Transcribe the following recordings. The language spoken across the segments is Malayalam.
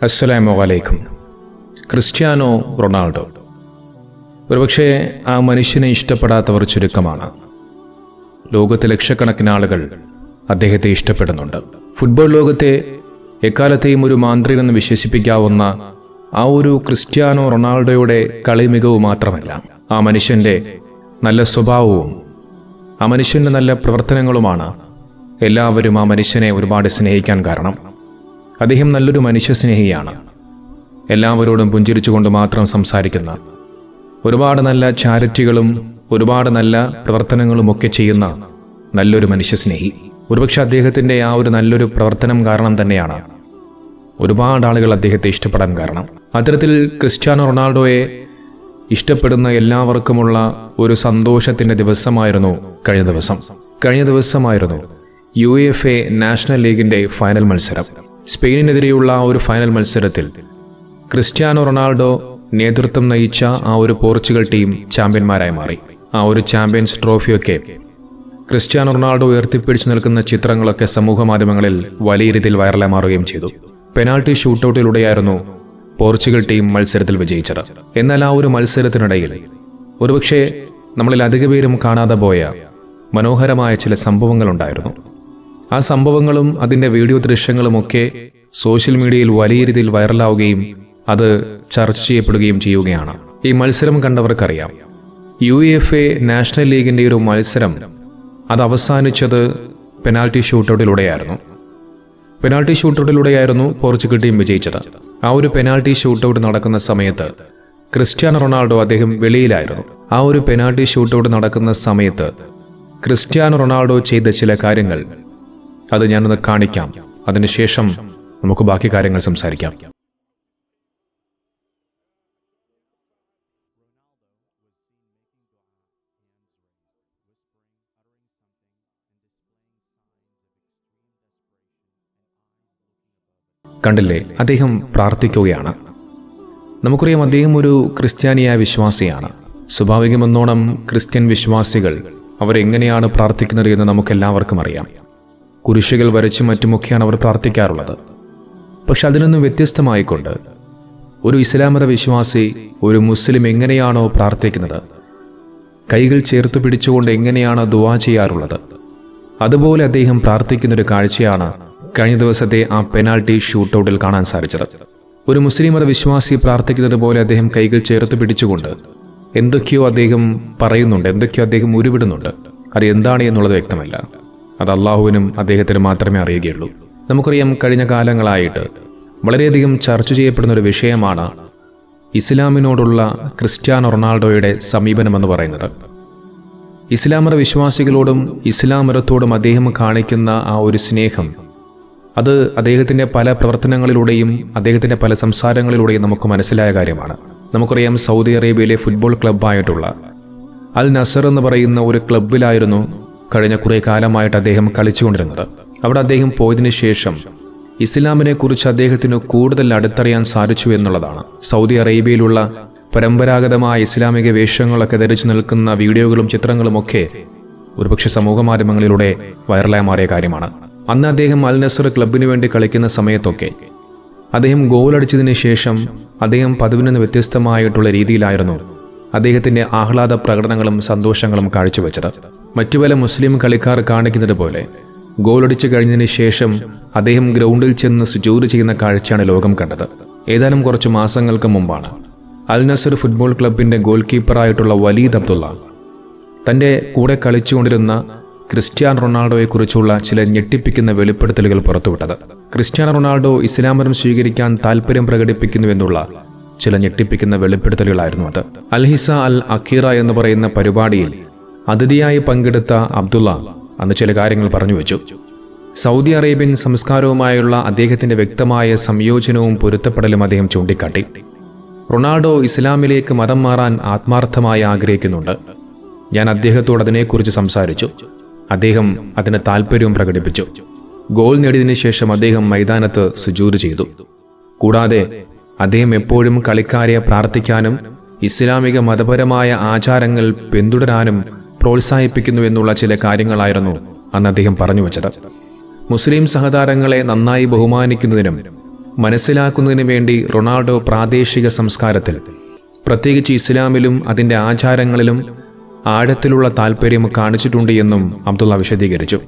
അസ്സലാമു അലൈക്കും. Cristiano Ronaldo. ഒരുപക്ഷെ ആ മനുഷ്യനെ ഇഷ്ടപ്പെടാത്തവർ ചുരുക്കമാണ്. ലോകത്തെ ലക്ഷക്കണക്കിന് ആളുകൾ അദ്ദേഹത്തെ ഇഷ്ടപ്പെടുന്നുണ്ട്. ഫുട്ബോൾ ലോകത്തെ എക്കാലത്തെയും ഒരു മാന്ത്രികനെന്ന് വിശേഷിപ്പിക്കാവുന്ന ആ ഒരു ക്രിസ്ത്യാനോ റൊണാൾഡോയുടെ കളി മികവ് മാത്രമല്ല, ആ മനുഷ്യൻ്റെ നല്ല സ്വഭാവവും ആ മനുഷ്യൻ്റെ നല്ല പ്രവർത്തനങ്ങളുമാണ് എല്ലാവരും ആ മനുഷ്യനെ ഒരുപാട് സ്നേഹിക്കാൻ കാരണം. അദ്ദേഹം നല്ലൊരു മനുഷ്യസ്നേഹിയാണ്. എല്ലാവരോടും പുഞ്ചിരിച്ചുകൊണ്ട് മാത്രം സംസാരിക്കുന്ന, ഒരുപാട് നല്ല ചാരിറ്റികളും ഒരുപാട് നല്ല പ്രവർത്തനങ്ങളുമൊക്കെ ചെയ്യുന്ന നല്ലൊരു മനുഷ്യസ്നേഹി. ഒരുപക്ഷെ അദ്ദേഹത്തിൻ്റെ ആ ഒരു നല്ലൊരു പ്രവർത്തനം കാരണം തന്നെയാണ് ഒരുപാട് ആളുകൾ അദ്ദേഹത്തെ ഇഷ്ടപ്പെടാൻ കാരണം. അത്തരത്തിൽ ക്രിസ്ത്യാനോ റൊണാൾഡോയെ ഇഷ്ടപ്പെടുന്ന എല്ലാവർക്കുമുള്ള ഒരു സന്തോഷത്തിൻ്റെ ദിവസമായിരുന്നു കഴിഞ്ഞ ദിവസമായിരുന്നു UEFA നാഷണൽ ലീഗിൻ്റെ ഫൈനൽ മത്സരം. സ്പെയിനിനെതിരെയുള്ള ആ ഒരു ഫൈനൽ മത്സരത്തിൽ ക്രിസ്ത്യാനോ റൊണാൾഡോ നേതൃത്വം നയിച്ച ആ ഒരു പോർച്ചുഗൽ ടീം ചാമ്പ്യന്മാരായി മാറി. ആ ഒരു ചാമ്പ്യൻസ് ട്രോഫിയൊക്കെ ക്രിസ്ത്യാനോ റൊണാൾഡോ ഉയർത്തിപ്പിടിച്ചു നിൽക്കുന്ന ചിത്രങ്ങളൊക്കെ സമൂഹ മാധ്യമങ്ങളിൽ വലിയ രീതിയിൽ വൈറലായി മാറുകയും ചെയ്തു. പെനാൾട്ടി ഷൂട്ടൗട്ടിലൂടെയായിരുന്നു പോർച്ചുഗൽ ടീം മത്സരത്തിൽ വിജയിച്ചത്. എന്നാൽ ആ ഒരു മത്സരത്തിനിടയിൽ ഒരുപക്ഷെ നമ്മളിൽ അധിക പേരും കാണാതെ പോയ മനോഹരമായ ചില സംഭവങ്ങളുണ്ടായിരുന്നു. ആ സംഭവങ്ങളും അതിൻ്റെ വീഡിയോ ദൃശ്യങ്ങളുമൊക്കെ സോഷ്യൽ മീഡിയയിൽ വലിയ രീതിയിൽ വൈറലാവുകയും അത് ചർച്ച ചെയ്യപ്പെടുകയും ചെയ്യുകയാണ്. ഈ മത്സരം കണ്ടവർക്കറിയാം, UEFA നാഷണൽ ലീഗിൻ്റെ ഒരു മത്സരം അത് അവസാനിച്ചത് പെനാൾട്ടി ഷൂട്ടൗട്ടിലൂടെയായിരുന്നു പോർച്ചുഗൽ ടീം വിജയിച്ചത്. ആ ഒരു പെനാൾട്ടി ഷൂട്ടൗട്ട് നടക്കുന്ന സമയത്ത് ക്രിസ്ത്യാനോ റൊണാൾഡോ അദ്ദേഹം വെളിയിലായിരുന്നു. ആ ഒരു പെനാൾട്ടി ഷൂട്ടൗട്ട് നടക്കുന്ന സമയത്ത് ക്രിസ്ത്യാനോ റൊണാൾഡോ ചെയ്ത ചില കാര്യങ്ങൾ അത് ഞാനൊന്ന് കാണിക്കാം. അതിനുശേഷം നമുക്ക് ബാക്കി കാര്യങ്ങൾ സംസാരിക്കാം. കണ്ടില്ലേ, അദ്ദേഹം പ്രാർത്ഥിക്കുകയാണ്. നമുക്കറിയാം, അദ്ദേഹം ഒരു ക്രിസ്ത്യാനിയായ വിശ്വാസിയാണ്. സ്വാഭാവികമെന്നോണം ക്രിസ്ത്യൻ വിശ്വാസികൾ അവരെങ്ങനെയാണ് പ്രാർത്ഥിക്കുന്നത് എന്ന് നമുക്കെല്ലാവർക്കും അറിയാം. കുരിശുകൾ വരച്ചും മറ്റുമൊക്കെയാണ് അവർ പ്രാർത്ഥിക്കാറുള്ളത്. പക്ഷെ അതിൽ നിന്നും വ്യത്യസ്തമായിക്കൊണ്ട് ഒരു ഇസ്ലാം മത വിശ്വാസി, ഒരു മുസ്ലിം എങ്ങനെയാണോ പ്രാർത്ഥിക്കുന്നത്, കൈകൾ ചേർത്ത് പിടിച്ചുകൊണ്ട് എങ്ങനെയാണോ ദുആ ചെയ്യാറുള്ളത്, അതുപോലെ അദ്ദേഹം പ്രാർത്ഥിക്കുന്നൊരു കാഴ്ചയാണ് കഴിഞ്ഞ ദിവസത്തെ ആ പെനാൾട്ടി ഷൂട്ടൗട്ടിൽ കാണാൻ സാധിച്ചത്. ഒരു മുസ്ലിം മത വിശ്വാസി പ്രാർത്ഥിക്കുന്നത് പോലെ അദ്ദേഹം കൈകൾ ചേർത്ത് പിടിച്ചുകൊണ്ട് എന്തൊക്കെയോ അദ്ദേഹം പറയുന്നുണ്ട്, എന്തൊക്കെയോ അദ്ദേഹം ഉരുവിടുന്നുണ്ട്. അത് എന്താണ് എന്നുള്ളത് വ്യക്തമല്ല. അത് അള്ളാഹുവിനും അദ്ദേഹത്തിന് മാത്രമേ അറിയുകയുള്ളൂ. നമുക്കറിയാം, കഴിഞ്ഞ കാലങ്ങളായിട്ട് വളരെയധികം ചർച്ച ചെയ്യപ്പെടുന്ന ഒരു വിഷയമാണ് ഇസ്ലാമിനോടുള്ള ക്രിസ്ത്യാനോ റൊണാൾഡോയുടെ സമീപനമെന്ന് പറയുന്നത്. ഇസ്ലാം മത വിശ്വാസികളോടും ഇസ്ലാം മതത്തോടും അദ്ദേഹം കാണിക്കുന്ന ആ ഒരു സ്നേഹം, അത് അദ്ദേഹത്തിൻ്റെ പല പ്രവർത്തനങ്ങളിലൂടെയും അദ്ദേഹത്തിൻ്റെ പല സംസാരങ്ങളിലൂടെയും നമുക്ക് മനസ്സിലായ കാര്യമാണ്. നമുക്കറിയാം, സൗദി അറേബ്യയിലെ ഫുട്ബോൾ ക്ലബ്ബായിട്ടുള്ള അൽ നസർ എന്ന് പറയുന്ന ഒരു ക്ലബ്ബിലായിരുന്നു കഴിഞ്ഞ കുറേ കാലമായിട്ട് അദ്ദേഹം കളിച്ചുകൊണ്ടിരുന്നത്. അവിടെ അദ്ദേഹം പോയതിനു ശേഷം ഇസ്ലാമിനെ കുറിച്ച് അദ്ദേഹത്തിന് കൂടുതൽ അടുത്തറിയാൻ സാധിച്ചു എന്നുള്ളതാണ്. സൗദി അറേബ്യയിലുള്ള പരമ്പരാഗതമായ ഇസ്ലാമിക വേഷങ്ങളൊക്കെ ധരിച്ചു നിൽക്കുന്ന വീഡിയോകളും ചിത്രങ്ങളുമൊക്കെ ഒരുപക്ഷെ സമൂഹ മാധ്യമങ്ങളിലൂടെ വൈറലായി മാറിയ കാര്യമാണ്. അന്ന് അദ്ദേഹം അൽ നസർ ക്ലബിന് വേണ്ടി കളിക്കുന്ന സമയത്തൊക്കെ അദ്ദേഹം ഗോളടിച്ചതിന് ശേഷം അദ്ദേഹം പതിവിൽ നിന്ന് വ്യത്യസ്തമായിട്ടുള്ള രീതിയിലായിരുന്നു അദ്ദേഹത്തിൻ്റെ ആഹ്ലാദ പ്രകടനങ്ങളും സന്തോഷങ്ങളും കാഴ്ചവെച്ചത്. മറ്റു പല മുസ്ലിം കളിക്കാർ കാണിക്കുന്നത് പോലെ ഗോളടിച്ചു കഴിഞ്ഞതിന് ശേഷം അദ്ദേഹം ഗ്രൗണ്ടിൽ ചെന്ന് സുജൂദ് ചെയ്യുന്ന കാഴ്ചയാണ് ലോകം കണ്ടത്. ഏതാനും കുറച്ച് മാസങ്ങൾക്ക് മുമ്പാണ് അൽ നസർ ഫുട്ബോൾ ക്ലബിൻ്റെ ഗോൾ കീപ്പറായിട്ടുള്ള വലീദ് അബ്ദുള്ള തൻ്റെ കൂടെ കളിച്ചുകൊണ്ടിരുന്ന ക്രിസ്ത്യാനോ റൊണാൾഡോയെക്കുറിച്ചുള്ള ചില ഞെട്ടിപ്പിക്കുന്ന വെളിപ്പെടുത്തലുകൾ പുറത്തുവിട്ടത്. ക്രിസ്ത്യാനോ റൊണാൾഡോ ഇസ്ലാം മതം സ്വീകരിക്കാൻ താല്പര്യം പ്രകടിപ്പിക്കുന്നുവെന്നുള്ള ചില ഞെട്ടിപ്പിക്കുന്ന വെളിപ്പെടുത്തലുകളായിരുന്നു അത്. അൽഹിസ അൽ അഖീറ എന്ന് പറയുന്ന പരിപാടിയിൽ അതിഥിയായി പങ്കെടുത്ത അബ്ദുള്ള അന്ന് ചില കാര്യങ്ങൾ പറഞ്ഞു വെച്ചു. സൗദി അറേബ്യൻ സംസ്കാരവുമായുള്ള അദ്ദേഹത്തിൻ്റെ വ്യക്തമായ സംയോജനവും പൊരുത്തപ്പെടലും അദ്ദേഹം ചൂണ്ടിക്കാട്ടി. റൊണാൾഡോ ഇസ്ലാമിലേക്ക് മതം മാറാൻ ആത്മാർത്ഥമായി ആഗ്രഹിക്കുന്നുണ്ട്. ഞാൻ അദ്ദേഹത്തോട് അതിനെക്കുറിച്ച് സംസാരിച്ചു. അദ്ദേഹം അതിന് താല്പര്യവും പ്രകടിപ്പിച്ചു. ഗോൾ നേടിയതിനു ശേഷം അദ്ദേഹം മൈതാനത്ത് സുജൂദ് ചെയ്തു. കൂടാതെ അദ്ദേഹം എപ്പോഴും കളിക്കാരെ പ്രാർത്ഥിക്കാനും ഇസ്ലാമിക മതപരമായ ആചാരങ്ങൾ പിന്തുടരാനും പ്രോത്സാഹിപ്പിക്കുന്നു എന്നുള്ള ചില കാര്യങ്ങളായിരുന്നു അന്ന് അദ്ദേഹം പറഞ്ഞു വച്ചത്. മുസ്ലിം സഹതാരങ്ങളെ നന്നായി ബഹുമാനിക്കുന്നതിനും മനസ്സിലാക്കുന്നതിന് വേണ്ടി റൊണാൾഡോ പ്രാദേശിക സംസ്കാരത്തിൽ, പ്രത്യേകിച്ച് ഇസ്ലാമിലും അതിൻ്റെ ആചാരങ്ങളിലും ആഴത്തിലുള്ള താൽപ്പര്യം കാണിച്ചിട്ടുണ്ട് എന്നും അബ്ദുള്ള വിശദീകരിച്ചു.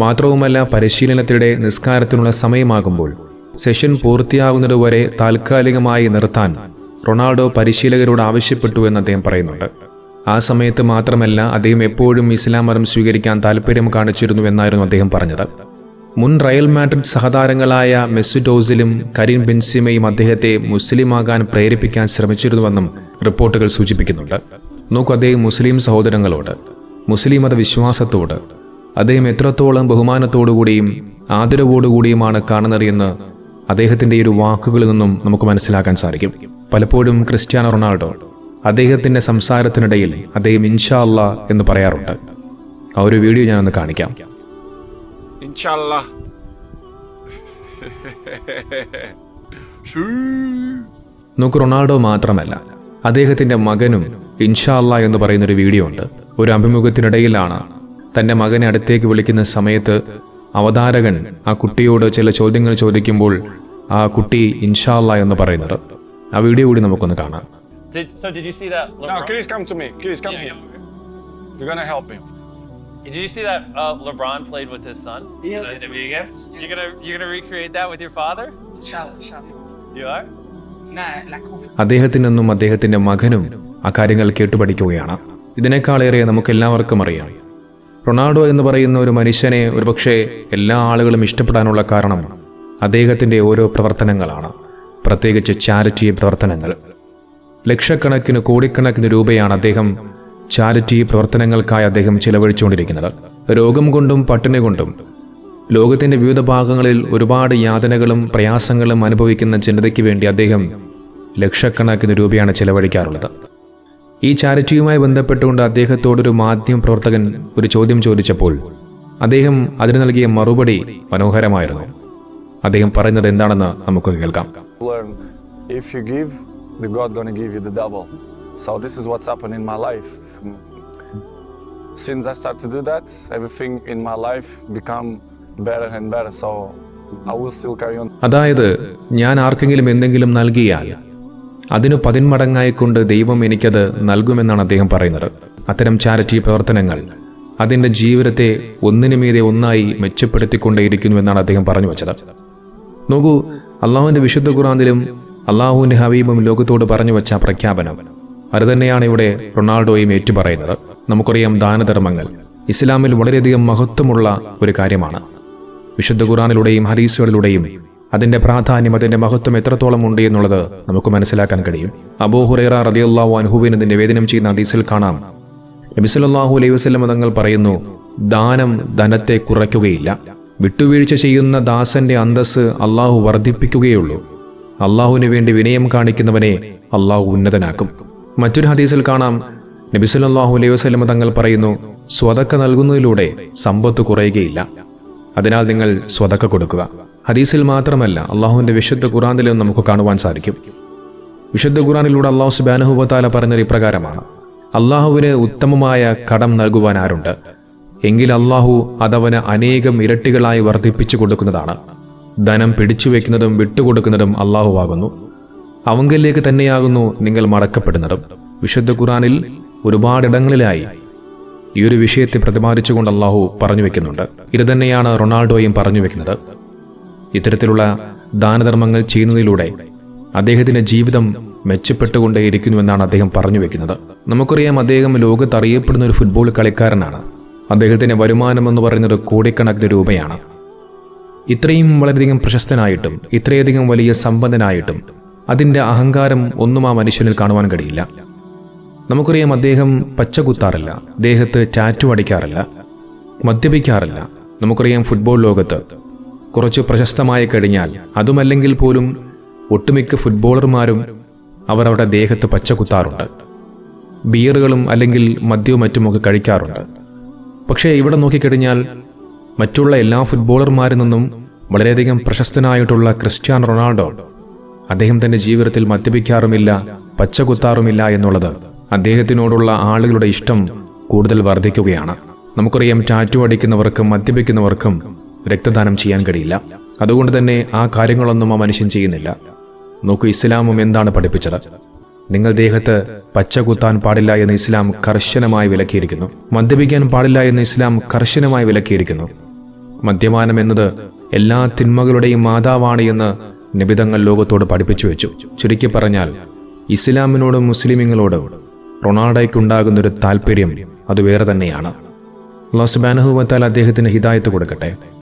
മാത്രവുമല്ല, പരിശീലനത്തിനിടെ നിസ്കാരത്തിനുള്ള സമയമാകുമ്പോൾ സെഷൻ പൂർത്തിയാകുന്നതുവരെ താൽക്കാലികമായി നിർത്താൻ റൊണാൾഡോ പരിശീലകരോട് ആവശ്യപ്പെട്ടു എന്ന് അദ്ദേഹം പറയുന്നുണ്ട്. ആ സമയത്ത് മാത്രമല്ല, അദ്ദേഹം എപ്പോഴും ഇസ്ലാം മതം സ്വീകരിക്കാൻ താൽപ്പര്യം കാണിച്ചിരുന്നു എന്നായിരുന്നു അദ്ദേഹം പറഞ്ഞത്. മുൻ റയൽ മാഡ്രിഡ് സഹതാരങ്ങളായ മെസ്യൂട്ട് ഓസിലും കരീം ബെൻസിമയും അദ്ദേഹത്തെ മുസ്ലിമാകാൻ പ്രേരിപ്പിക്കാൻ ശ്രമിച്ചിരുന്നുവെന്നും റിപ്പോർട്ടുകൾ സൂചിപ്പിക്കുന്നുണ്ട്. നോക്കൂ, അദ്ദേഹം മുസ്ലിം സഹോദരങ്ങളോട്, മുസ്ലിം മതവിശ്വാസത്തോട് അദ്ദേഹം എത്രത്തോളം ബഹുമാനത്തോടുകൂടിയും ആദരവോടുകൂടിയുമാണ് കാണുന്നതെന്ന് അദ്ദേഹത്തിൻ്റെ ഒരു വാക്കുകളിൽ നിന്നും നമുക്ക് മനസ്സിലാക്കാൻ സാധിക്കും. പലപ്പോഴും ക്രിസ്ത്യാനോ റൊണാൾഡോ അദ്ദേഹത്തിൻ്റെ സംസാരത്തിനിടയിൽ അദ്ദേഹം ഇൻഷാ അല്ലാ എന്ന് പറയാറുണ്ട്. ആ ഒരു വീഡിയോ ഞാനൊന്ന് കാണിക്കാം. ഇൻഷാല്ലാ. നോക്കൂ, റൊണാൾഡോ മാത്രമല്ല, അദ്ദേഹത്തിൻ്റെ മകനും ഇൻഷാ അല്ലാ എന്ന് പറയുന്നൊരു വീഡിയോ ഉണ്ട്. ഒരു അഭിമുഖത്തിനിടയിലാണ് തൻ്റെ മകനെ അടുത്തേക്ക് വിളിക്കുന്ന സമയത്ത് അവതാരകൻ ആ കുട്ടിയോട് ചില ചോദ്യങ്ങൾ ചോദിക്കുമ്പോൾ ആ കുട്ടി ഇൻഷാ അല്ലാ എന്ന് പറയുന്നത്. ആ വീഡിയോ കൂടി നമുക്കൊന്ന് കാണാം. So did you see that? No, Chris, come to me. Chris, come here. You're gonna help him. Did you see that LeBron played with his son in a video game? You're gonna recreate that with your father? Inshallah. You are? അദ്ദേഹത്തിൽ നിന്നും അദ്ദേഹത്തിൻ്റെ മകനും ആ കാര്യങ്ങൾ കേട്ടുപഠിക്കുകയാണ്. ഇതിനേക്കാളേറെ നമുക്കെല്ലാവർക്കും അറിയാം, റൊണാൾഡോ എന്ന് പറയുന്ന ഒരു മനുഷ്യനെ ഒരുപക്ഷെ എല്ലാ ആളുകളും ഇഷ്ടപ്പെടാനുള്ള കാരണം അദ്ദേഹത്തിൻ്റെ ഓരോ പ്രവർത്തനങ്ങളാണ്. പ്രത്യേകിച്ച് ചാരിറ്റി പ്രവർത്തനങ്ങൾ. ലക്ഷക്കണക്കിന് കോടിക്കണക്കിന് രൂപയാണ് അദ്ദേഹം ചാരിറ്റി പ്രവർത്തനങ്ങൾക്കായി അദ്ദേഹം ചിലവഴിച്ചുകൊണ്ടിരിക്കുന്നത്. രോഗം കൊണ്ടും പട്ടിണി കൊണ്ടും ലോകത്തിൻ്റെ വിവിധ ഭാഗങ്ങളിൽ ഒരുപാട് യാതനകളും പ്രയാസങ്ങളും അനുഭവിക്കുന്ന ജനതയ്ക്ക് വേണ്ടി അദ്ദേഹം ലക്ഷക്കണക്കിന് രൂപയാണ് ചിലവഴിക്കാറുള്ളത്. ഈ ചാരിറ്റിയുമായി ബന്ധപ്പെട്ടുകൊണ്ട് അദ്ദേഹത്തോടൊരു മാധ്യമ പ്രവർത്തകൻ ഒരു ചോദ്യം ചോദിച്ചപ്പോൾ അദ്ദേഹം അതിന് നൽകിയ മറുപടി മനോഹരമായിരുന്നു. അദ്ദേഹം പറയുന്നത് എന്താണെന്ന് നമുക്ക് കേൾക്കാം. If you give, the God gonna give you the double. So this is what's happened in my life. Since I started to do that, everything in my life become better and better. So I will still carry on. അതായത്, ഞാൻ ആർക്കെങ്കിലും എന്തെങ്കിലും നൽകിയാൽ അതിന് 10 മടങ്ങായിക്കൊണ്ട് ദൈവം എനിക്കത് നൽകുമെന്നാണ് അദ്ദേഹം പറയുന്നത്. അത്തരം ചാരിറ്റി പ്രവർത്തനങ്ങൾ അതിൻ്റെ ജീവിതത്തെ ഒന്നിനു മീതെ ഒന്നായി മെച്ചപ്പെടുത്തിക്കൊണ്ടേയിരിക്കുന്നുവെന്നാണ് അദ്ദേഹം പറഞ്ഞു വെച്ചത്. നോക്കൂ, അള്ളാഹുവിൻ്റെ വിശുദ്ധ ഖുർആനിലും അള്ളാഹുവിൻ്റെ ഹബീബും ലോകത്തോട് പറഞ്ഞു വെച്ച പ്രഖ്യാപനം അത് തന്നെയാണ് ഇവിടെ റൊണാൾഡോയും ഏറ്റുപറയുന്നത്. നമുക്കറിയാം, ദാനധർമ്മങ്ങൾ ഇസ്ലാമിൽ വളരെയധികം മഹത്വമുള്ള ഒരു കാര്യമാണ്. വിശുദ്ധ ഖുർആനിലൂടെയും ഹദീസുകളിലൂടെയും അതിൻ്റെ പ്രാധാന്യം, അതിൻ്റെ മഹത്വം എത്രത്തോളം ഉണ്ട് എന്നുള്ളത് നമുക്ക് മനസ്സിലാക്കാൻ കഴിയും. അബൂ ഹുറൈറ റളിയല്ലാഹു അൻഹുവിന് നിവേദനം ചെയ്യുന്ന ഹദീസിൽ കാണാം, നബി സല്ലല്ലാഹു അലൈഹി വസല്ലം തങ്ങൾ പറയുന്നു, ദാനം ധനത്തെ കുറയ്ക്കുകയില്ല. വിട്ടുവീഴ്ച ചെയ്യുന്ന ദാസന്റെ അന്തസ്സ് അള്ളാഹു വർദ്ധിപ്പിക്കുകയുള്ളൂ. അള്ളാഹുവിന് വേണ്ടി വിനയം കാണിക്കുന്നവനെ അള്ളാഹു ഉന്നതനാക്കും. മറ്റൊരു ഹദീസിൽ കാണാം, നബി സല്ലല്ലാഹു അലൈഹി വസല്ലം തങ്ങൾ പറയുന്നു, സ്വതക്ക നൽകുന്നതിലൂടെ സമ്പത്ത് കുറയുകയില്ല. അതിനാൽ നിങ്ങൾ സ്വതക്ക കൊടുക്കുക. ഹദീസിൽ മാത്രമല്ല, അള്ളാഹുവിൻ്റെ വിശുദ്ധ ഖുർആനിലും നമുക്ക് കാണുവാൻ സാധിക്കും. വിശുദ്ധ ഖുർആനിലൂടെ അള്ളാഹു സുബ്ഹാനഹു വ തആല പറഞ്ഞത് ഇപ്രകാരമാണ്: അള്ളാഹുവിന് ഉത്തമമായ കടം നൽകുവാൻ ആരുണ്ട്? എങ്കിൽ അള്ളാഹു അതവന് അനേകം ഇരട്ടികളായി വർദ്ധിപ്പിച്ചു കൊടുക്കുന്നതാണ്. ധനം പിടിച്ചുവെക്കുന്നതും വിട്ടുകൊടുക്കുന്നതും അള്ളാഹുവാകുന്നു. അവങ്കലിലേക്ക് തന്നെയാകുന്നു നിങ്ങൾ മടക്കപ്പെടുന്നതും. വിശുദ്ധ ഖുർആനിൽ ഒരുപാടിടങ്ങളിലായി ഈ ഒരു വിഷയത്തെ പ്രതിപാദിച്ചുകൊണ്ട് അള്ളാഹു പറഞ്ഞു വെക്കുന്നുണ്ട്. ഇത് തന്നെയാണ് റൊണാൾഡോയും പറഞ്ഞു വെക്കുന്നത്. ഇത്തരത്തിലുള്ള ദാനധർമ്മങ്ങൾ ചെയ്യുന്നതിലൂടെ അദ്ദേഹത്തിൻ്റെ ജീവിതം മെച്ചപ്പെട്ടുകൊണ്ടേയിരിക്കുന്നുവെന്നാണ് അദ്ദേഹം പറഞ്ഞു വെക്കുന്നത്. നമുക്കറിയാം, അദ്ദേഹം ലോകത്ത് അറിയപ്പെടുന്ന ഒരു ഫുട്ബോൾ കളിക്കാരനാണ്. അദ്ദേഹത്തിൻ്റെ വരുമാനം എന്ന് പറയുന്നത് കോടിക്കണക്കിന് രൂപയാണ്. ഇത്രയും വളരെയധികം പ്രശസ്തനായിട്ടും ഇത്രയധികം വലിയ സമ്പന്നനായിട്ടും അതിൻ്റെ അഹങ്കാരം ഒന്നും ആ മനുഷ്യനിൽ കാണുവാൻ കഴിയില്ല. നമുക്കറിയാം, അദ്ദേഹം പച്ചകുത്താറില്ല, ദേഹത്ത് ടാറ്റു അടിക്കാറില്ല, മദ്യപിക്കാറില്ല. നമുക്കറിയാം, ഫുട്ബോൾ ലോകത്ത് കുറച്ച് പ്രശസ്തമായി കഴിഞ്ഞാൽ, അതുമല്ലെങ്കിൽ പോലും ഒട്ടുമിക്ക ഫുട്ബോളർമാരും അവരവരുടെ ദേഹത്ത് പച്ചകുത്താറുണ്ട്. ബിയറുകളും അല്ലെങ്കിൽ മദ്യവും മറ്റുമൊക്കെ കഴിക്കാറുണ്ട്. പക്ഷേ ഇവിടെ നോക്കിക്കഴിഞ്ഞാൽ മറ്റുള്ള എല്ലാ ഫുട്ബോളർമാരിൽ നിന്നും വളരെയധികം പ്രശസ്തനായിട്ടുള്ള ക്രിസ്ത്യാനോ റൊണാൾഡോ അദ്ദേഹം തൻ്റെ ജീവിതത്തിൽ മദ്യപിക്കാറുമില്ല, പച്ചകുത്താറുമില്ല എന്നുള്ളത് അദ്ദേഹത്തിനോടുള്ള ആളുകളുടെ ഇഷ്ടം കൂടുതൽ വർദ്ധിക്കുകയാണ്. നമുക്കറിയാം, ടാറ്റു അടിക്കുന്നവർക്കും മദ്യപിക്കുന്നവർക്കും രക്തദാനം ചെയ്യാൻ കഴിയില്ല. അതുകൊണ്ട് തന്നെ ആ കാര്യങ്ങളൊന്നും ആ മനുഷ്യൻ ചെയ്യുന്നില്ല. നോക്കൂ, ഇസ്ലാമും എന്താണ് പഠിപ്പിച്ചത്? നിങ്ങൾ ദേഹത്ത് പച്ച കുത്താൻ പാടില്ല എന്ന് ഇസ്ലാം കർശനമായി വിലക്കിയിരിക്കുന്നു. മദ്യപിക്കാൻ പാടില്ല എന്ന് ഇസ്ലാം കർശനമായി വിലക്കിയിരിക്കുന്നു. മദ്യപാനം എന്നത് എല്ലാ തിന്മകളുടെയും മാതാവാണ് എന്ന് നിബിതങ്ങൾ ലോകത്തോട് പഠിപ്പിച്ചു വെച്ചു. ചുരുക്കി പറഞ്ഞാൽ, ഇസ്ലാമിനോടും മുസ്ലിമീങ്ങളോടും റൊണാൾഡോയ്ക്കുണ്ടാകുന്നൊരു താല്പര്യം അത് വേറെ തന്നെയാണ്. അല്ലാഹു സുബ്ഹാനഹു വ തആല അദ്ദേഹത്തിന് ഹിദായത്ത് കൊടുക്കട്ടെ.